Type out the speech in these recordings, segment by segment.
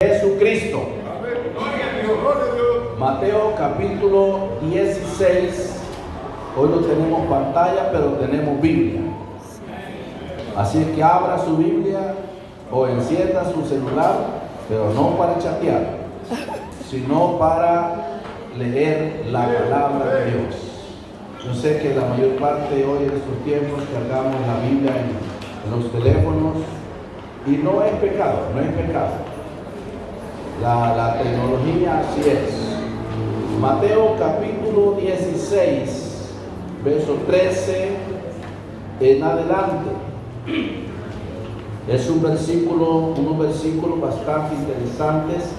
Jesucristo. Mateo capítulo 16. Hoy no tenemos pantalla, pero tenemos Biblia. Así que abra su Biblia o encienda su celular, pero no para chatear, sino para leer la palabra de Dios. Yo sé que la mayor parte hoy en estos tiempos cargamos la Biblia en los teléfonos y no es pecado, no es pecado. La tecnología así es. Mateo capítulo 16, verso 13 en adelante. Es unos versículos bastante interesantes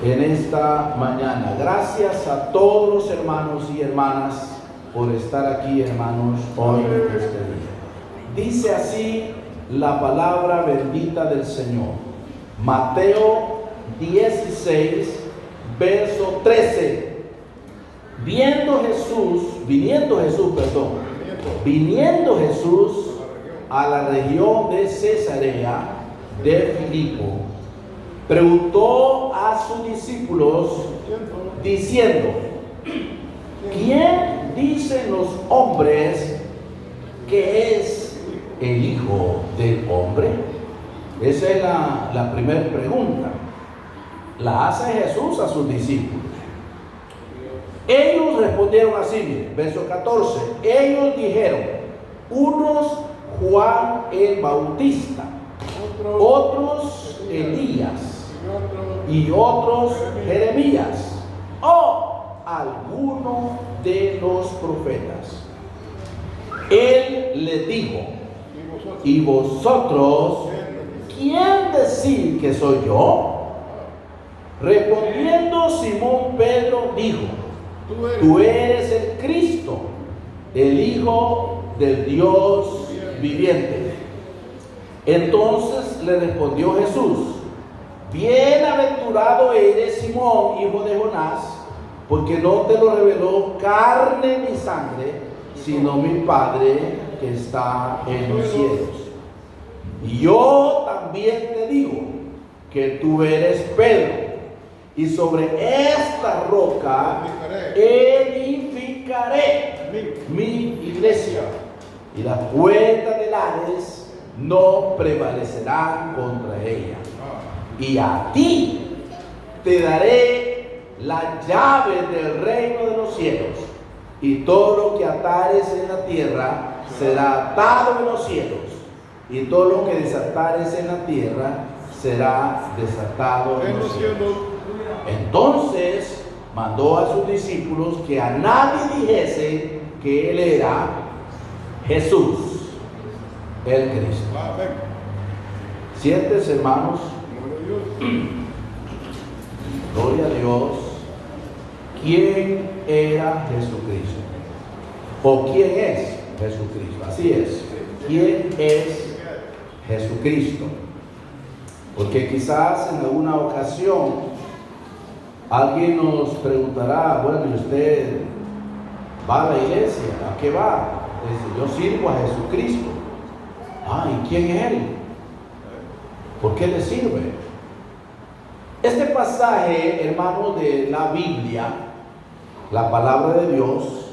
en esta mañana. Gracias a todos los hermanos y hermanas por estar aquí, hermanos, hoy en este día. Dice así la palabra bendita del Señor. Mateo 16, verso 13. Viniendo Jesús a la región de Cesarea de Filipo, preguntó a sus discípulos diciendo: ¿quién dicen los hombres que es el Hijo del Hombre? Esa es la primera pregunta. La hace Jesús a sus discípulos. Ellos respondieron así, verso 14. Ellos dijeron: unos Juan el Bautista, otros Elías y otros Jeremías o alguno de los profetas. Él les dijo: ¿y vosotros quién decís que soy yo? Respondiendo Simón Pedro dijo: tú eres el Cristo, el Hijo del Dios viviente. Entonces le respondió Jesús: bienaventurado eres, Simón, hijo de Jonás, porque no te lo reveló carne ni sangre, sino mi Padre que está en los cielos. Y yo también te digo que tú eres Pedro, y sobre esta roca edificaré mi iglesia, y las puertas del Hades no prevalecerán contra ella. Y a ti te daré la llave del reino de los cielos, y todo lo que atares en la tierra será atado en los cielos, y todo lo que desatares en la tierra será desatado en los cielos. Entonces mandó a sus discípulos que a nadie dijese que él era Jesús, el Cristo. Siéntense, hermanos. Gloria a Dios. ¿Quién era Jesucristo? ¿O quién es Jesucristo? Así es. ¿Quién es Jesucristo? Porque quizás en alguna ocasión alguien nos preguntará: bueno, ¿y usted va a la iglesia? ¿A qué va? Dice: yo sirvo a Jesucristo. ¿Y quién es Él? ¿Por qué le sirve? Este pasaje, hermano, de la Biblia, la palabra de Dios,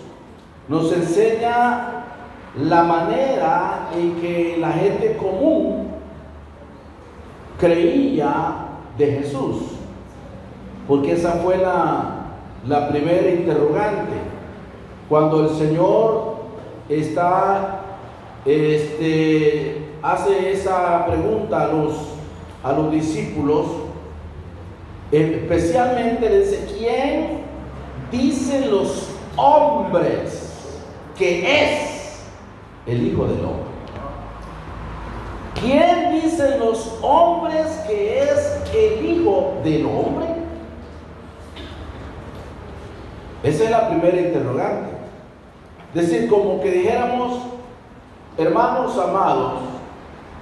nos enseña la manera en que la gente común creía de Jesús, porque esa fue la primera interrogante. Cuando el Señor hace esa pregunta a los discípulos, especialmente le dice: ¿quién dicen los hombres que es el Hijo del Hombre? ¿Quién dicen los hombres que es el Hijo del Hombre? Esa es la primera interrogante. Es decir, como que dijéramos: hermanos amados,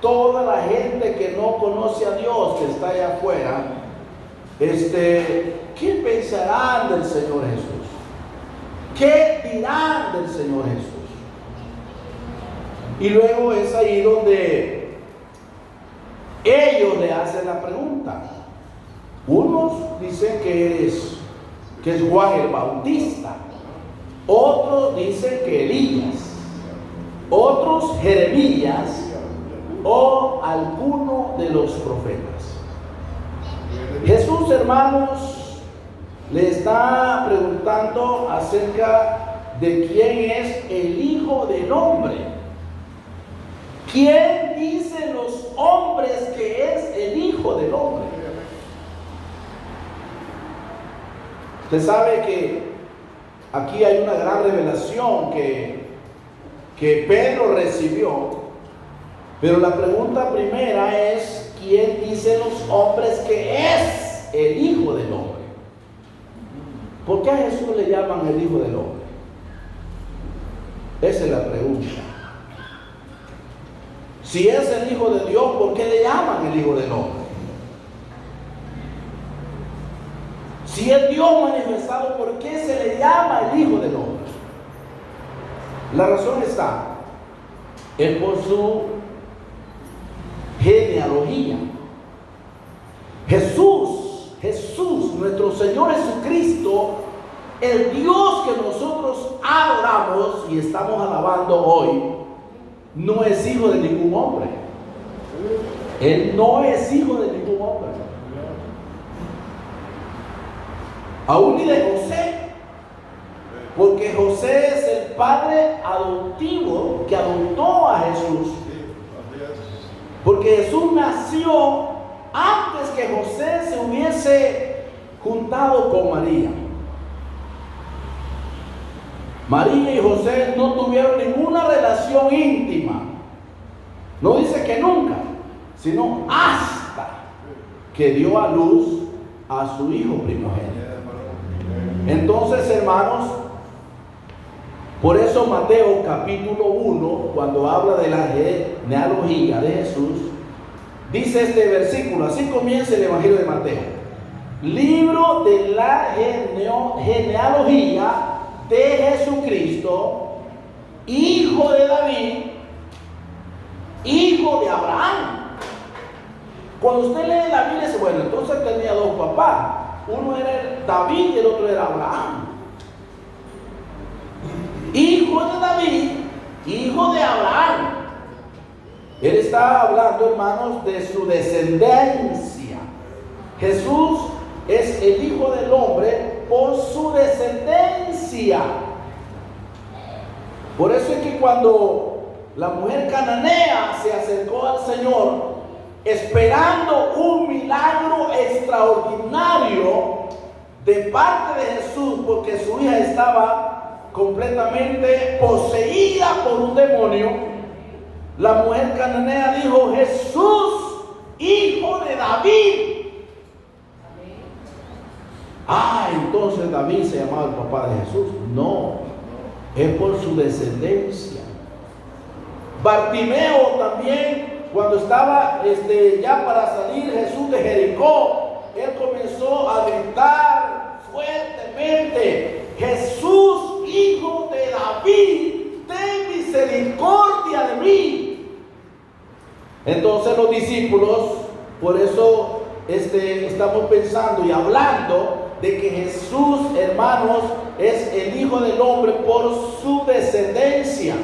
toda la gente que no conoce a Dios, que está allá afuera, ¿qué pensarán del Señor Jesús? ¿Qué dirán del Señor Jesús? Y luego es ahí donde ellos le hacen la pregunta. Unos dicen que es Juan el Bautista, otros dicen que Elías, otros Jeremías o alguno de los profetas. Jesús, hermanos, le está preguntando acerca de quién es el Hijo del Hombre. ¿Quién dicen los hombres que es el Hijo del Hombre? Usted sabe que aquí hay una gran revelación que Pedro recibió, pero la pregunta primera es: ¿quién dicen los hombres que es el Hijo del Hombre? ¿Por qué a Jesús le llaman el Hijo del Hombre? Esa es la pregunta. Si es el Hijo de Dios, ¿por qué le llaman el Hijo del Hombre? Si es Dios manifestado, ¿por qué se le llama el Hijo del Hombre? La razón está por su genealogía. Jesús, nuestro Señor Jesucristo, el Dios que nosotros adoramos y estamos alabando hoy, no es hijo de ningún hombre. Él no es hijo de ningún hombre. Aún ni de José, porque José es el padre adoptivo que adoptó a Jesús, porque Jesús nació antes que José se hubiese juntado con María. María y José no tuvieron ninguna relación íntima. No dice que nunca, sino hasta que dio a luz a su hijo primogénito. Entonces, hermanos, por eso Mateo capítulo 1, cuando habla de la genealogía de Jesús, dice este versículo, así comienza el Evangelio de Mateo: libro de la genealogía de Jesucristo, hijo de David, hijo de Abraham. Cuando usted lee la Biblia, dice, bueno, entonces tenía dos papás. Uno era David y el otro era Abraham. Hijo de David, hijo de Abraham. Él está hablando, hermanos, de su descendencia. Jesús es el Hijo del Hombre por su descendencia. Por eso es que cuando la mujer cananea se acercó al Señor esperando un milagro extraordinario de parte de Jesús, porque su hija estaba completamente poseída por un demonio, la mujer cananea dijo: Jesús, hijo de David. Entonces David se llamaba el papá de Jesús. No, es por su descendencia. Bartimeo también, cuando estaba ya para salir Jesús de Jericó, él comenzó a gritar fuertemente: Jesús, hijo de David, ten misericordia de mí. Entonces los discípulos, por eso estamos pensando y hablando de que Jesús, hermanos, es el Hijo del Hombre por su descendencia.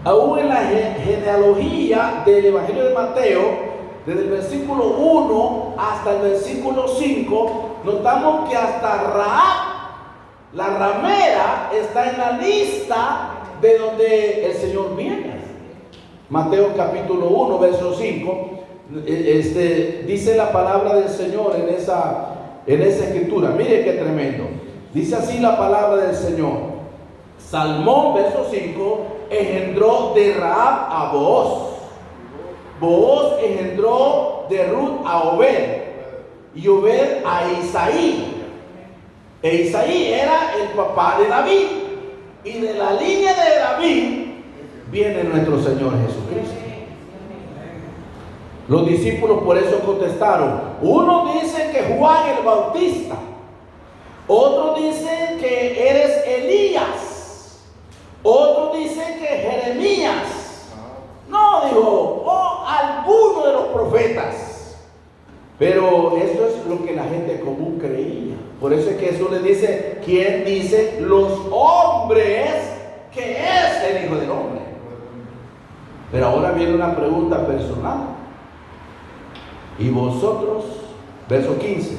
Aún en la genealogía del Evangelio de Mateo, desde el versículo 1 hasta el versículo 5, notamos que hasta Rahab, la ramera, está en la lista de donde el Señor viene. Mateo capítulo 1, verso 5, dice la palabra del Señor en esa escritura. Mire qué tremendo. Dice así la palabra del Señor: Salmón, verso 5, engendró de Rahab a Booz. Booz engendró de Ruth a Obed, y Obed a Isaí. E Isaí era el papá de David, y de la línea de David viene nuestro Señor Jesucristo. Los discípulos por eso contestaron. Uno dice que Juan el Bautista, otro dice que eres Elías, otro dice que Jeremías No, dijo, o alguno de los profetas. Pero eso es lo que la gente común creía. Por eso es que Jesús les dice, ¿quién dice los hombres que es el Hijo del Hombre? Pero ahora viene una pregunta personal. Y vosotros, verso 15.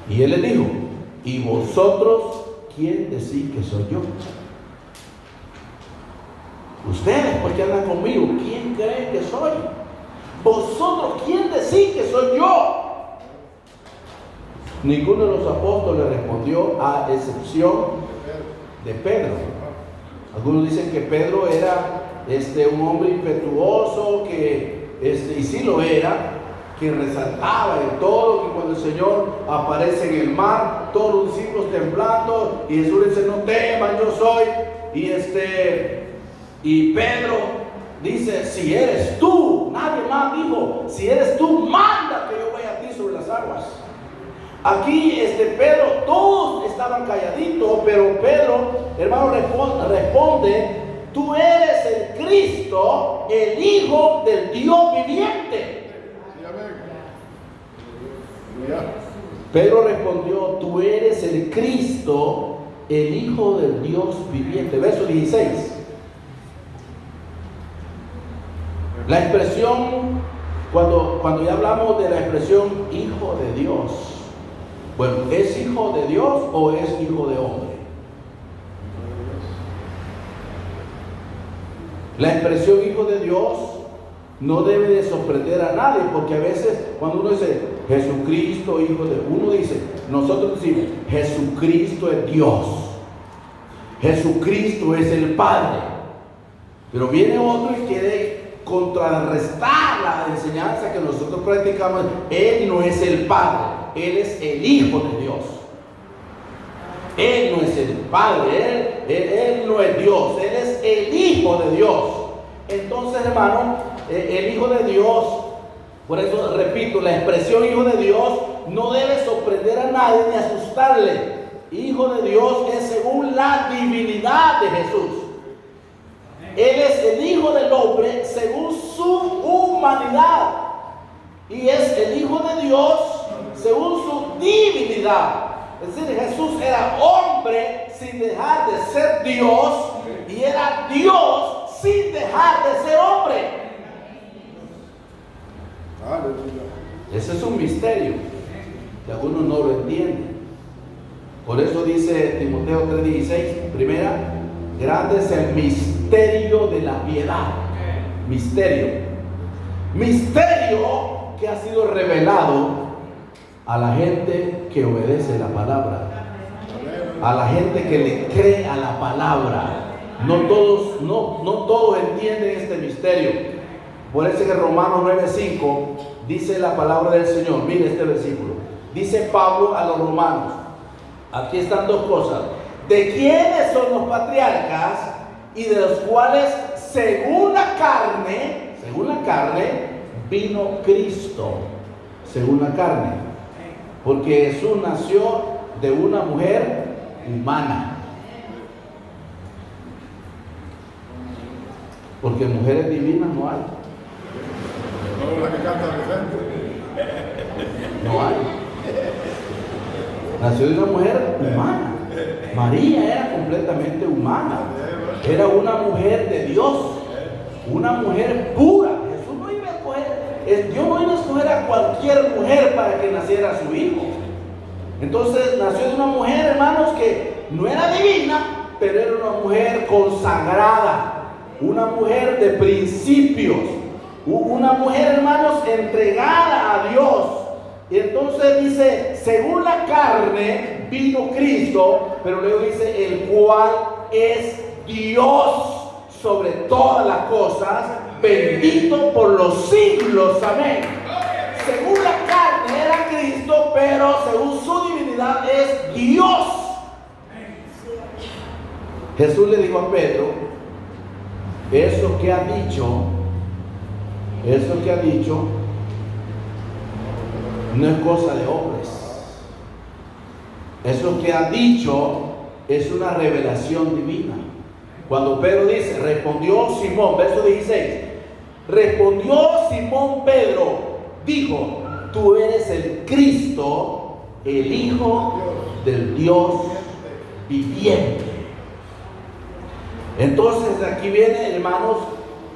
Y él les dijo, ¿y vosotros quién decís que soy yo? Ustedes, porque andan conmigo, ¿quién creen que soy? Vosotros, ¿quién decís que soy yo? Ninguno de los apóstoles respondió, a excepción de Pedro. Algunos dicen que Pedro era un hombre impetuoso, y sí lo era, que resaltaba en todo, que cuando el Señor aparece en el mar, todos los discípulos temblando, y Jesús dice, no teman, yo soy. Y Pedro dice, si eres tú, nadie más dijo, si eres tú, manda que yo vaya a ti sobre las aguas. Aquí Pedro, todos estaban calladitos, pero Pedro, hermano, responde, tú eres el Cristo, el Hijo del Dios viviente. Pedro respondió, tú eres el Cristo, el Hijo del Dios viviente. Verso 16. La expresión, cuando ya hablamos de la expresión Hijo de Dios, bueno, ¿es hijo de Dios o es hijo de hombre? La expresión Hijo de Dios no debe de sorprender a nadie, porque a veces cuando uno dice Jesucristo, Hijo de, uno dice, nosotros decimos Jesucristo es Dios, Jesucristo es el Padre, pero viene otro y quiere contrarrestar la enseñanza que nosotros practicamos. Él no es el Padre, Él es el Hijo de Dios. Él no es el Padre, él no es Dios, Él es el Hijo de Dios. Entonces, hermano, el Hijo de Dios, por eso repito, la expresión Hijo de Dios no debe sorprender a nadie ni asustarle. Hijo de Dios es según la divinidad de Jesús. Él es el Hijo del Hombre según su humanidad. Y es el Hijo de Dios según su divinidad. Es decir, Jesús era hombre sin dejar de ser Dios, y era Dios sin dejar de ser hombre. Ese es un misterio que algunos no lo entienden. Por eso dice Timoteo 3:16, primera, grande es el misterio de la piedad. Misterio que ha sido revelado a la gente que obedece la palabra, a la gente que le cree a la palabra. No todos entienden este misterio. Por eso que Romanos 9:5 dice la palabra del Señor. Mire este versículo. Dice Pablo a los romanos, aquí están dos cosas: de quiénes son los patriarcas, y de los cuales según la carne vino Cristo, según la carne. Porque Jesús nació de una mujer humana. Porque mujeres divinas no hay. No hay. Nació de una mujer humana. María era completamente humana. Era una mujer de Dios. Una mujer pura. Jesús no iba a escoger, Dios no iba a escoger a cualquier mujer para que naciera su hijo. Entonces nació de una mujer, hermanos, que no era divina, pero era una mujer consagrada. Una mujer de principios. Una mujer, hermanos, entregada a Dios. Y entonces dice, según la carne vino Cristo, pero luego dice, el cual es Dios sobre todas las cosas, bendito por los siglos. Amén. Según la carne era Cristo, pero según su divinidad es Dios. Jesús le dijo a Pedro, eso que ha dicho no es cosa de hombres. Eso que ha dicho es una revelación divina. Cuando Pedro dice, respondió Simón, verso 16, respondió Simón Pedro, dijo, tú eres el Cristo, el Hijo del Dios viviente. Entonces aquí viene, hermanos,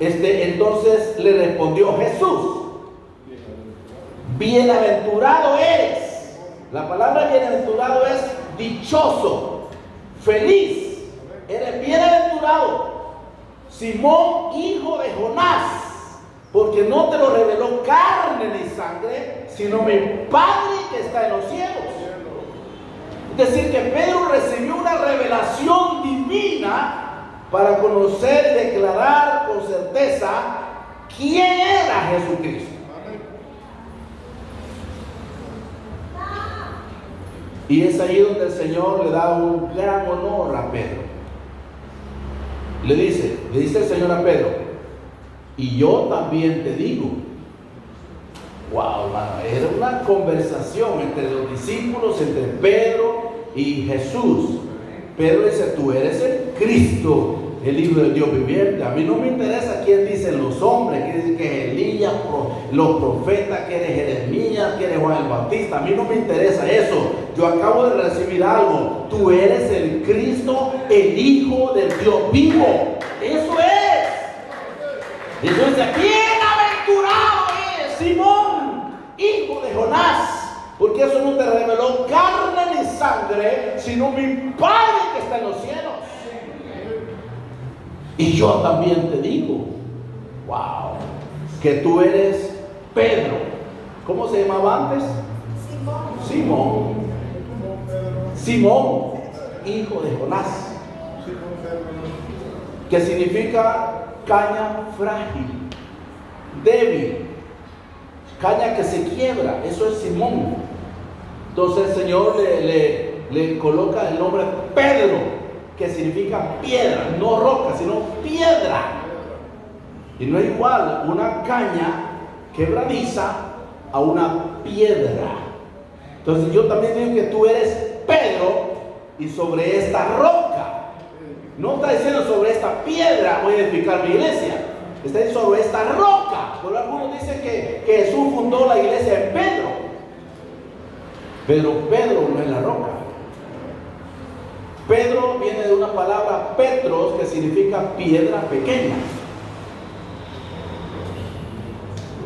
entonces le respondió Jesús, bienaventurado eres. La palabra bienaventurado es dichoso, feliz. Eres bienaventurado, Simón, hijo de Jonás, porque no te lo reveló carne ni sangre, sino mi Padre que está en los cielos. Es decir, que Pedro recibió una revelación divina para conocer y declarar con certeza quién era Jesucristo. Y es ahí donde el Señor le da un gran honor a Pedro. Le dice el Señor a Pedro, y yo también te digo. Wow, hermano, era una conversación entre los discípulos, entre Pedro y Jesús. Pedro dice, tú eres el Cristo, el Hijo del Dios viviente. A mí no me interesa quién dicen los hombres, quién dice que es Elías, los profetas, que eres Jeremías, que eres Juan el Bautista. A mí no me interesa eso. Yo acabo de recibir algo. Tú eres el Cristo, el Hijo del Dios vivo. Eso es. Eso dice, bienaventurado eres, Simón, hijo de Jonás. Porque eso no te reveló carne ni sangre, sino mi Padre que está en los cielos. Y yo también te digo, wow, que tú eres Pedro. ¿Cómo se llamaba antes? Simón. Simón, hijo de Jonás. Que significa caña frágil, débil, caña que se quiebra. Eso es Simón. Entonces el Señor le coloca el nombre Pedro, que significa piedra, no roca, sino piedra. Y no es igual una caña quebradiza a una piedra. Entonces yo también digo que tú eres Pedro, y sobre esta roca, no está diciendo sobre esta piedra voy a edificar mi iglesia, está diciendo sobre esta roca. Por algunos dicen que Jesús fundó la iglesia en Pedro, pero Pedro no es la roca. Pedro viene de una palabra Petros, que significa piedra pequeña.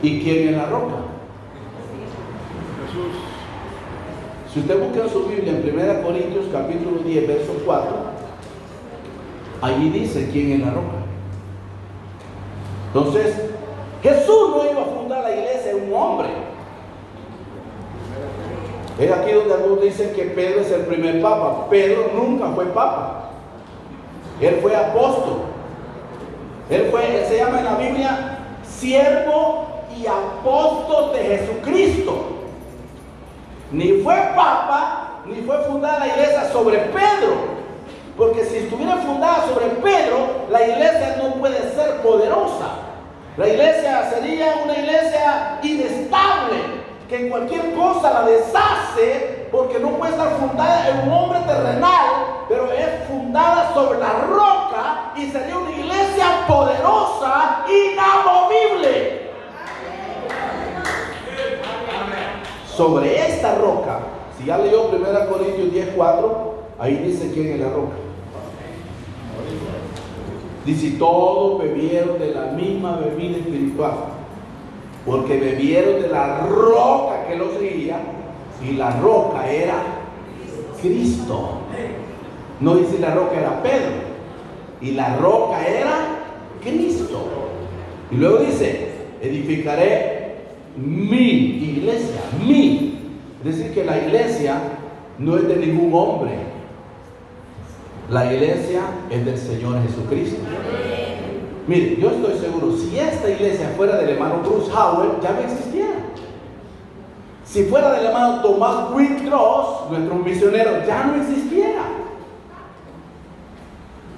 ¿Y quién es la roca? Jesús. Si usted busca en su Biblia en 1 Corintios capítulo 10, verso 4, allí dice quién es la roca. Entonces, Jesús no iba a fundar la iglesia en un hombre. Es aquí donde algunos dicen que Pedro es el primer papa. Pedro nunca fue papa. Él fue apóstol. Él se llama en la Biblia siervo y apóstol de Jesucristo. Ni fue papa, ni fue fundada la iglesia sobre Pedro. Porque si estuviera fundada sobre Pedro, la iglesia no puede ser poderosa. La iglesia sería una iglesia inestable, que en cualquier cosa la deshace, porque no puede estar fundada en un hombre terrenal, pero es fundada sobre la roca y sería una iglesia poderosa, inamovible. Sobre esta roca, si ya leyó 1 Corintios 10:4, ahí dice quién es la roca. Dice, todos bebieron de la misma bebida espiritual, porque bebieron de la roca que los guía, y la roca era Cristo. No dice la roca era Pedro, y la roca era Cristo. Y luego dice, edificaré mi iglesia, es decir, que la iglesia no es de ningún hombre. La iglesia es del Señor Jesucristo. Mire, yo estoy seguro, si esta iglesia fuera del hermano Bruce Howard, ya no existiera. Si fuera del hermano Tomás Winthrop, nuestro misionero, ya no existiera.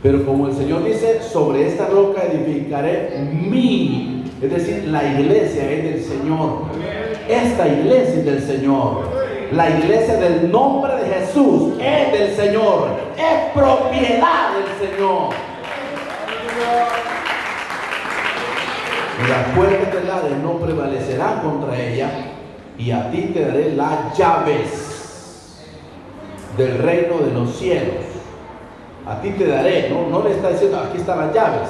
Pero como el Señor dice, sobre esta roca edificaré es decir, la iglesia es del Señor. Esta iglesia es del Señor. La iglesia del nombre de Jesús es del Señor, es propiedad del Señor. Y las puertas del Hades no prevalecerán contra ella, y a ti te daré las llaves del reino de los cielos. A ti te daré, no le está diciendo aquí están las llaves,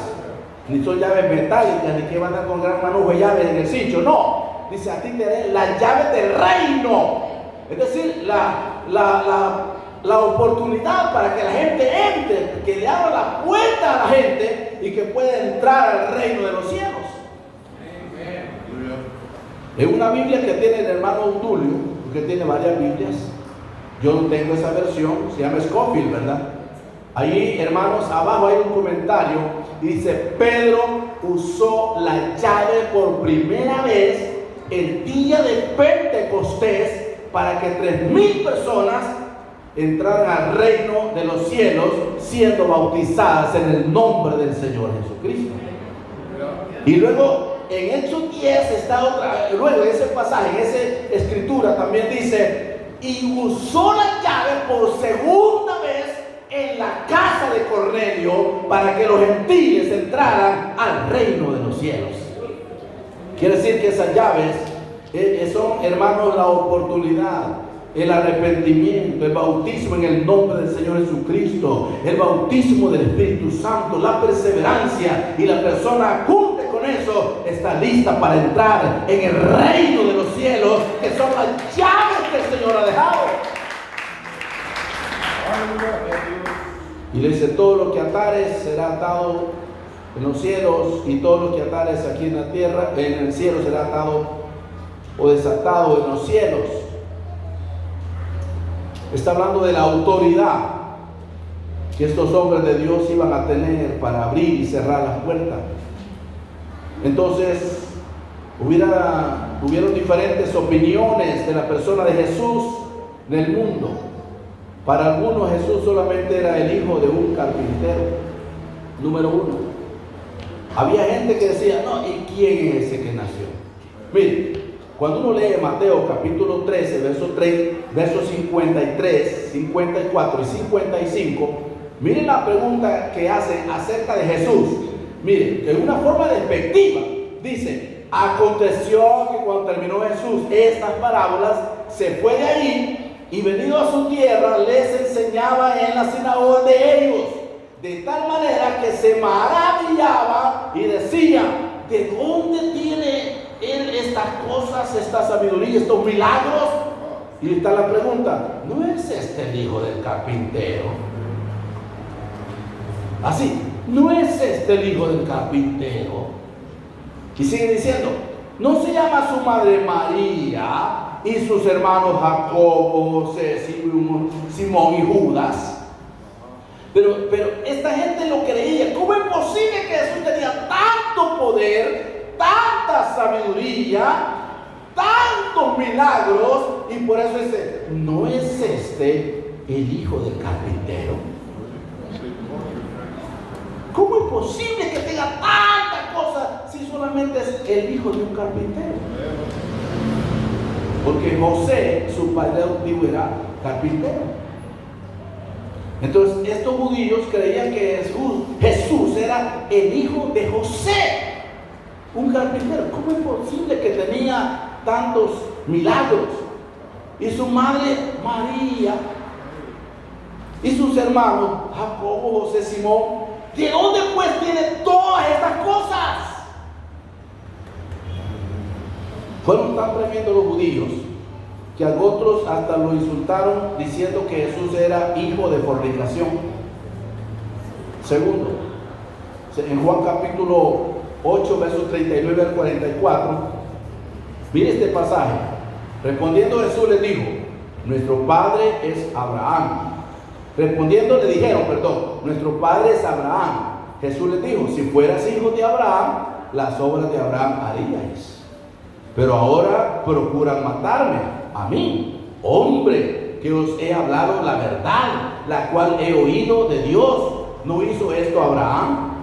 ni son llaves metálicas, ni que van a dar con gran manojo de llaves en el sitio, no. Dice, a ti te daré las llaves del reino. Es decir, la oportunidad para que la gente entre, que le abra la puerta a la gente y que pueda entrar al reino de los cielos. En una Biblia que tiene el hermano Tulio, que tiene varias Biblias, yo no tengo esa versión, se llama Scofield, ¿verdad? Ahí, hermanos, abajo hay un comentario y dice: Pedro usó la llave por primera vez el día de Pentecostés para que 3,000 personas entraran al reino de los cielos siendo bautizadas en el nombre del Señor Jesucristo. Y luego en Hechos 10 está otra, luego en ese pasaje, en esa escritura también dice: y usó la llave por segunda vez en la casa de Cornelio para que los gentiles entraran al reino de los cielos. Quiere decir que esas llaves son, hermanos, la oportunidad, el arrepentimiento, el bautismo en el nombre del Señor Jesucristo, el bautismo del Espíritu Santo, la perseverancia, y la persona cumple con eso, está lista para entrar en el reino de los cielos, que son las llaves que el Señor ha dejado. Y le dice: todo lo que atares será atado en los cielos, y todo lo que atares aquí en la tierra, en el cielo, será atado o desatado en los cielos. Está hablando de la autoridad que estos hombres de Dios iban a tener para abrir y cerrar las puertas. Entonces hubieron diferentes opiniones de la persona de Jesús en el mundo. Para algunos Jesús solamente era el hijo de un carpintero, número uno. Había gente que decía: no, ¿y quién es ese que nació? Mire, cuando uno lee Mateo capítulo 13, versos 53, 54 y 55, miren la pregunta que hacen acerca de Jesús. Miren, de una forma despectiva, dice: aconteció que cuando terminó Jesús estas parábolas, se fue de ahí, y venido a su tierra, les enseñaba en la sinagoga de ellos, de tal manera que se maravillaba y decía: ¿de dónde tiene él estas cosas, esta sabiduría, estos milagros? Y está la pregunta: ¿no es este el hijo del carpintero? Así, ¿no es este el hijo del carpintero? Y sigue diciendo: ¿no se llama su madre María y sus hermanos Jacobo, José, Simón y Judas? Pero esta gente lo creía. ¿Cómo es posible que Jesús tenía tanto poder, tanta sabiduría, tantos milagros? Y por eso dice: ¿no es este el hijo del carpintero? ¿Cómo es posible que tenga tantas cosas si solamente es el hijo de un carpintero? Porque José, su padre adoptivo, era carpintero. Entonces estos judíos creían que Jesús era el hijo de José, un carpintero. ¿Cómo es posible que tenía tantos milagros? Y su madre María, y sus hermanos Jacobo, José, Simón, ¿de dónde pues tiene todas estas cosas? Fueron tan tremendos los judíos que a otros hasta lo insultaron diciendo que Jesús era hijo de fornicación. Segundo, en Juan capítulo 8, versos 39 al 44, mire este pasaje. Respondiendo Jesús les dijo: nuestro padre es Abraham. Respondiendo le dijeron, nuestro padre es Abraham. Jesús les dijo: si fueras hijo de Abraham, las obras de Abraham haríais. Pero ahora procuran matarme, a mí, hombre, que os he hablado la verdad, la cual he oído de Dios. ¿No hizo esto Abraham?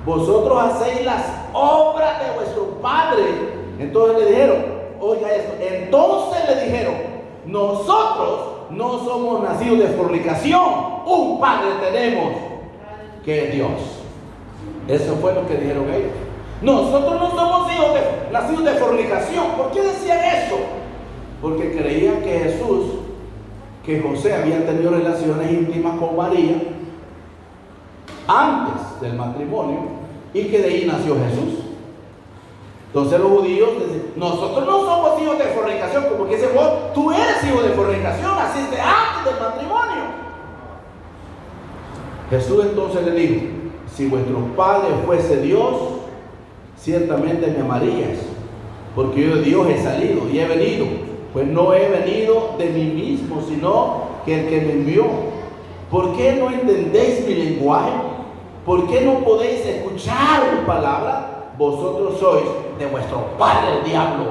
Vosotros hacéis las obras de vuestro padre. Entonces le dijeron, oiga esto, entonces le dijeron: nosotros no somos nacidos de fornicación, un padre tenemos, que es Dios. Eso fue lo que dijeron ellos. Nosotros no somos hijos nacidos de fornicación. ¿Por qué decían eso? Porque creían que José había tenido relaciones íntimas con María antes del matrimonio y que de ahí nació Jesús. Entonces los judíos dicen, nosotros no somos hijos de fornicación, como que dicen, vos, tú eres hijo de fornicación, naciste antes del matrimonio. Jesús entonces le dijo, si vuestro padre fuese Dios, ciertamente me amarías, porque yo de Dios he salido y he venido, pues no he venido de mí mismo, sino que el que me envió. ¿Por qué no entendéis mi lenguaje? ¿Por qué no podéis escuchar mi palabra? Vosotros sois de vuestro padre el diablo,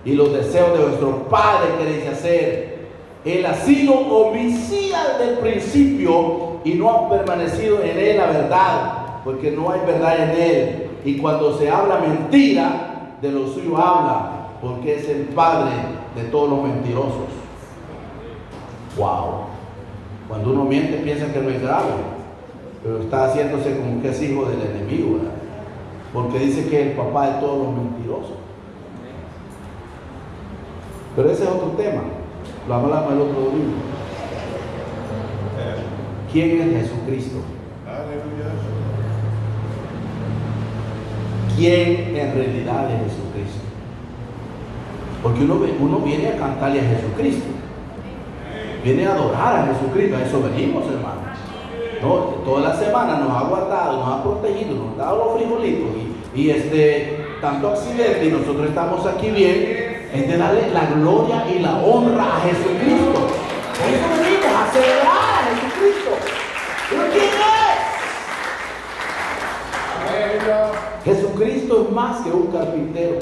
y los deseos de vuestro padre queréis hacer. Él ha sido homicida desde el principio y no ha permanecido en él la verdad, porque no hay verdad en él. Y cuando se habla mentira, de lo suyo habla, porque es el padre de todos los mentirosos. Wow. Cuando uno miente piensa que no es grave, pero está haciéndose como que es hijo del enemigo, ¿verdad? Porque dice que es el papá de todos los mentirosos. Pero ese es otro tema. Lo hablamos el otro domingo. ¿Quién es Jesucristo? ¿Quién en realidad es Jesucristo? Porque uno viene a cantarle a Jesucristo. Viene a adorar a Jesucristo. A eso venimos, hermano. No, toda la semana nos ha guardado, nos ha protegido, nos ha dado los frijolitos y tanto accidente, y nosotros estamos aquí bien, es de darle la gloria y la honra a Jesucristo. Por eso venimos a celebrar a Jesucristo. ¿Pero quién es? Jesucristo es más que un carpintero.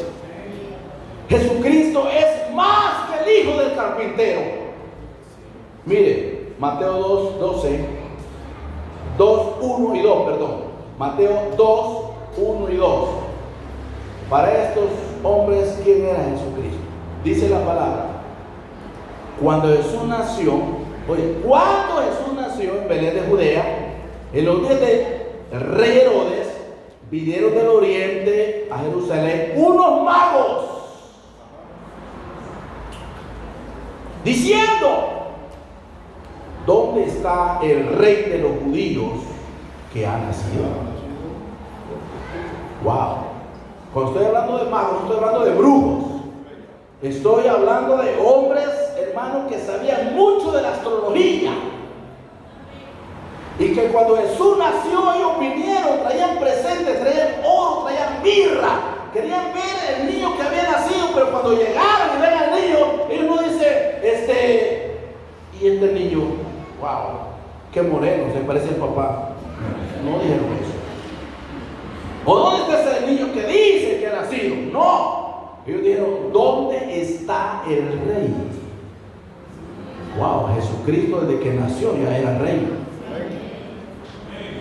Jesucristo es más que el hijo del carpintero. Mire, Mateo 1 y 2, perdón. Mateo 2, 1 y 2. Para estos hombres, ¿quién era Jesucristo? Dice la palabra. Cuando Jesús nació en Belén de Judea, en los días del rey Herodes, vinieron del oriente a Jerusalén unos magos, diciendo: ¿dónde está el rey de los judíos que ha nacido? Wow. Cuando estoy hablando de magos, no estoy hablando de brujos. Estoy hablando de hombres, hermanos, que sabían mucho de la astrología. Y que cuando Jesús nació, ellos vinieron, traían presentes, traían oro, traían mirra. Querían ver el niño que había nacido, pero cuando llegaron y ven al niño, ellos no dicen, y este niño, wow, qué moreno, se parece al papá. No dijeron eso. ¿O dónde está ese niño que dice que ha nacido? No. Ellos dijeron, ¿dónde está el rey? Wow, Jesucristo desde que nació ya era rey.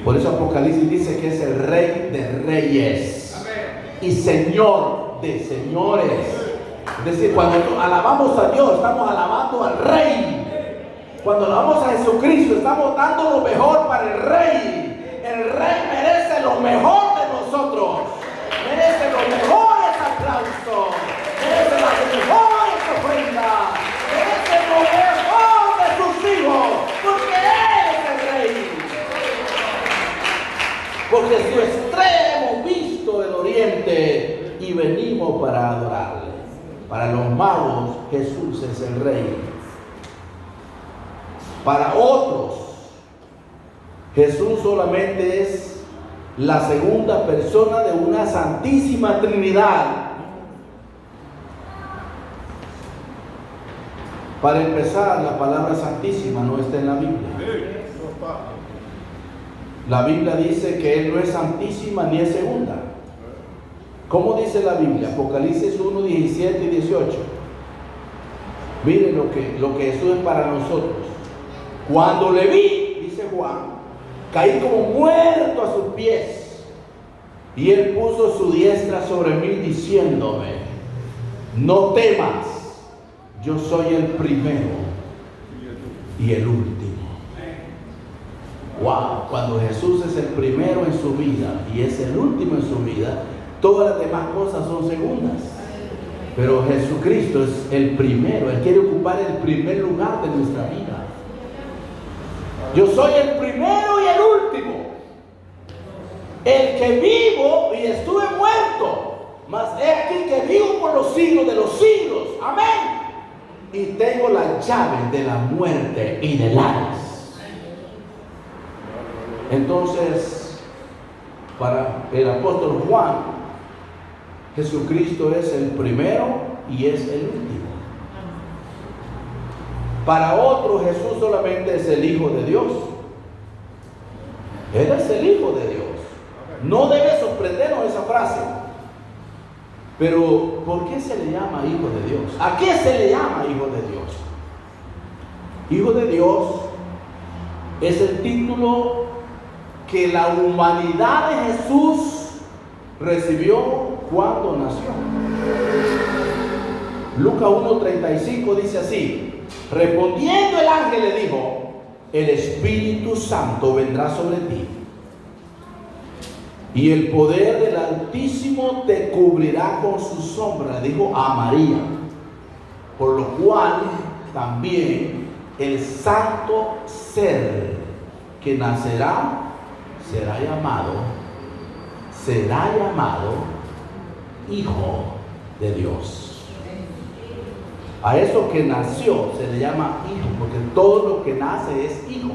Por eso Apocalipsis dice que es el rey de reyes y señor de señores. Es decir, cuando alabamos a Dios, estamos alabando al rey. Cuando alabamos a Jesucristo, estamos dando lo mejor para el rey. El rey merece lo mejor de nosotros. Merece los mejores aplausos. Merece las mejores ofrendas. Merece lo mejor de sus hijos. Porque Él es el rey. Porque su estrella hemos visto del oriente y venimos para adorarle. Para los magos, Jesús es el rey. Para otros, Jesús solamente es la segunda persona de una santísima Trinidad. Para empezar, la palabra santísima no está en la Biblia. La Biblia dice que Él no es santísima ni es segunda. ¿Cómo dice la Biblia? Apocalipsis 1, 17 y 18. Miren lo que Jesús es para nosotros. Cuando le vi, dice Juan, caí como muerto a sus pies. Y Él puso su diestra sobre mí diciéndome: no temas, yo soy el primero y el último. Wow, cuando Jesús es el primero en su vida y es el último en su vida, todas las demás cosas son segundas. Pero Jesucristo es el primero, Él quiere ocupar el primer lugar de nuestra vida. Yo soy el primero y el último, el que vivo y estuve muerto, mas he aquí que vivo por los siglos de los siglos. Amén. Y tengo las llaves de la muerte y del Hades. Entonces, para el apóstol Juan, Jesucristo es el primero y es el último. Para otros, Jesús solamente es el Hijo de Dios. Él es el Hijo de Dios. No debe sorprendernos esa frase. Pero, ¿por qué se le llama Hijo de Dios? ¿A qué se le llama Hijo de Dios? Hijo de Dios es el título que la humanidad de Jesús recibió cuando nació. Lucas 1:35 dice así: respondiendo el ángel le dijo, el Espíritu Santo vendrá sobre ti, y el poder del Altísimo te cubrirá con su sombra. Le dijo a María, por lo cual también el santo ser que nacerá será llamado Hijo de Dios. A eso que nació se le llama hijo, porque todo lo que nace es hijo.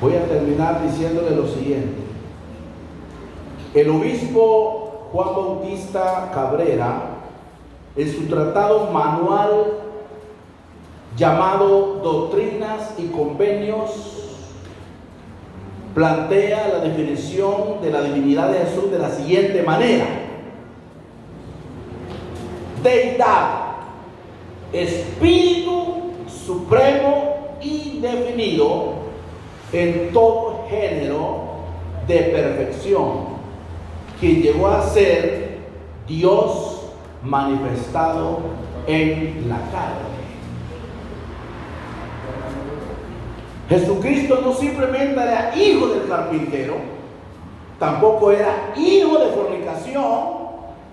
Voy a terminar diciéndole lo siguiente. El obispo Juan Bautista Cabrera, en su tratado manual llamado Doctrinas y Convenios, plantea la definición de la divinidad de Jesús de la siguiente manera: deidad, espíritu supremo indefinido en todo género de perfección, quien llegó a ser Dios manifestado en la carne. Jesucristo no simplemente era hijo del carpintero, tampoco era hijo de fornicación,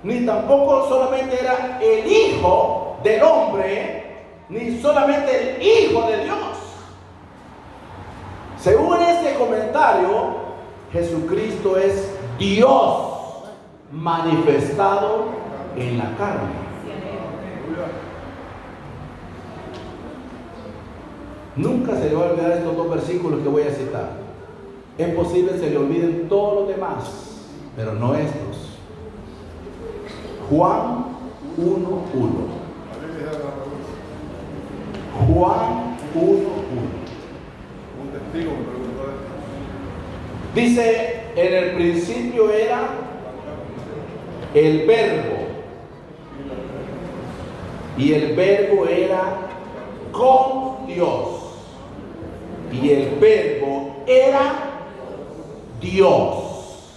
ni tampoco solamente era el hijo del hombre, ni solamente el hijo de Dios. Según este comentario, Jesucristo es Dios manifestado en la carne. Nunca se le va a olvidar estos dos versículos que voy a citar. Es posible que se le olviden todos los demás, pero no estos. Juan 1:1. Juan 1:1. Dice, en el principio era el verbo, y el verbo era con Dios, y el verbo era Dios.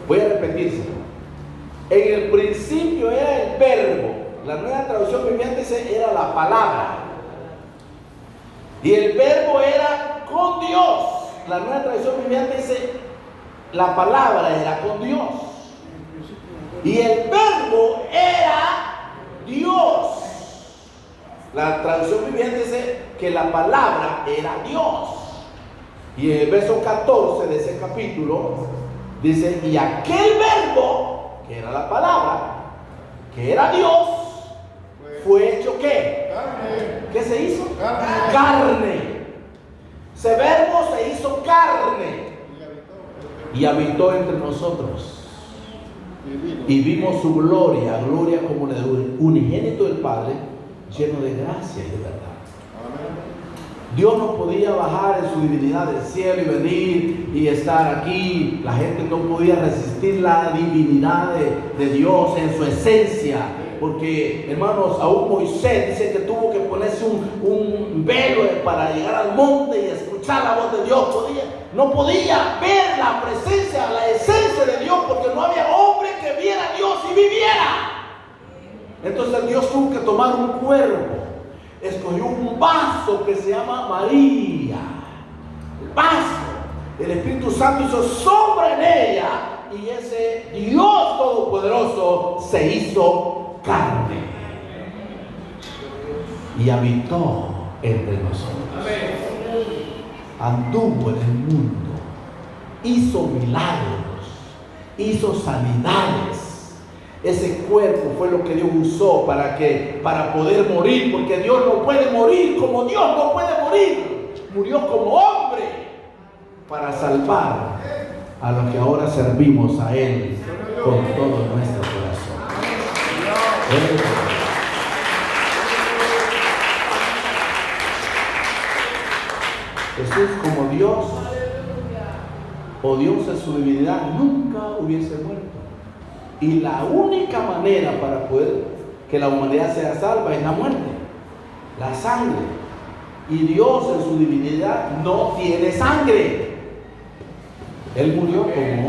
Voy a repetirse. En el principio era el verbo. La Nueva Traducción Viviente dice era la palabra. Y el verbo era con Dios. La Nueva Traducción Viviente dice la palabra era con Dios. Y el verbo era Dios. La Traducción Viviente dice que la palabra era Dios. Y en el verso 14 de ese capítulo dice, y aquel verbo, que era la palabra, que era Dios, fue hecho ¿qué? Carne. ¿Qué se hizo? Carne. Ese verbo se hizo carne y habitó entre nosotros. Y vimos su gloria, gloria como la del unigénito del Padre, lleno de gracia y de verdad. Dios no podía bajar en su divinidad del cielo y venir y estar aquí. La gente no podía resistir la divinidad de Dios en su esencia. Porque, hermanos, aún Moisés dice que tuvo que ponerse un velo para llegar al monte y escuchar la voz de Dios. No podía ver la presencia, la esencia de Dios, porque no había hombre que viera a Dios y viviera. Entonces Dios tuvo que tomar un cuerpo. escogió un vaso que se llama María. El vaso. El Espíritu Santo hizo sombra en ella y ese Dios Todopoderoso se hizo carne y habitó entre nosotros. Anduvo en el mundo, hizo milagros, hizo sanidades. Ese cuerpo fue lo que Dios usó para poder morir, porque Dios no puede morir como Dios no puede morir. Murió como hombre para salvar a los que ahora servimos a Él con todo nuestro corazón. Jesús, como Dios o Dios en su divinidad, nunca hubiese muerto. Y la única manera para poder que la humanidad sea salva es la muerte, la sangre. Y Dios en su divinidad no tiene sangre. Él murió como